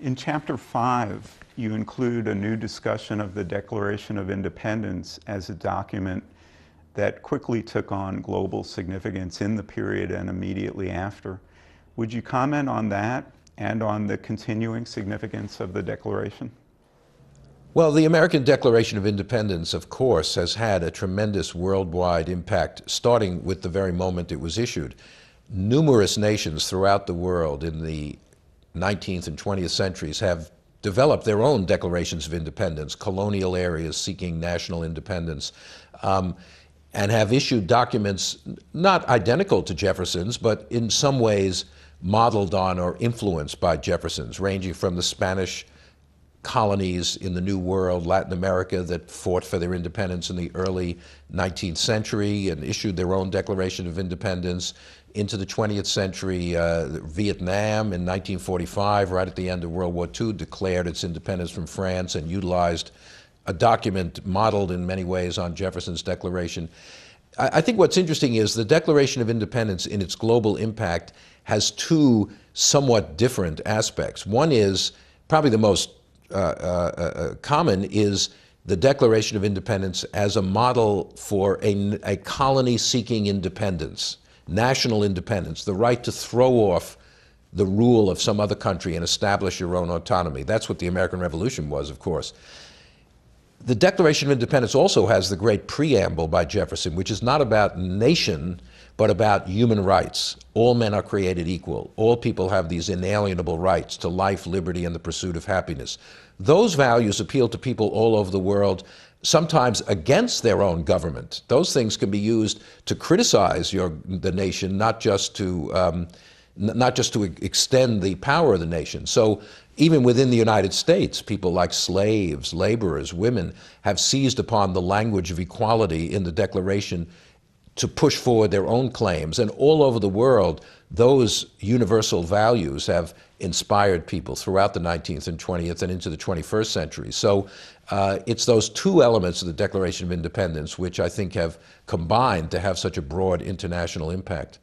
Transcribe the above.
In Chapter 5, you include a new discussion of the Declaration of Independence as a document that quickly took on global significance in the period and immediately after. Would you comment on that and on the continuing significance of the Declaration? Well, the American Declaration of Independence, of course, has had a tremendous worldwide impact, starting with the very moment it was issued. Numerous nations throughout the world in the 19th and 20th centuries have developed their own declarations of independence, colonial areas seeking national independence, and have issued documents not identical to Jefferson's, but in some ways modeled on or influenced by Jefferson's, ranging from the Spanish colonies in the New World, Latin America, that fought for their independence in the early 19th century and issued their own Declaration of Independence, into the 20th century. Vietnam in 1945, right at the end of World War II, declared its independence from France and utilized a document modeled in many ways on Jefferson's Declaration. I think what's interesting is the Declaration of Independence in its global impact has two somewhat different aspects. One is probably the most common is the Declaration of Independence as a model for a colony seeking independence, national independence, the right to throw off the rule of some other country and establish your own autonomy. That's what the American Revolution was, of course. The Declaration of Independence also has the great preamble by Jefferson, which is not about nation, but about human rights. All men are created equal. All people have these inalienable rights to life, liberty, and the pursuit of happiness. Those values appeal to people all over the world, sometimes against their own government. Those things can be used to criticize the nation, not just to extend the power of the nation. So even within the United States, people like slaves, laborers, women have seized upon the language of equality in the Declaration to push forward their own claims. And all over the world, those universal values have inspired people throughout the 19th and 20th and into the 21st century. So it's those two elements of the Declaration of Independence which I think have combined to have such a broad international impact.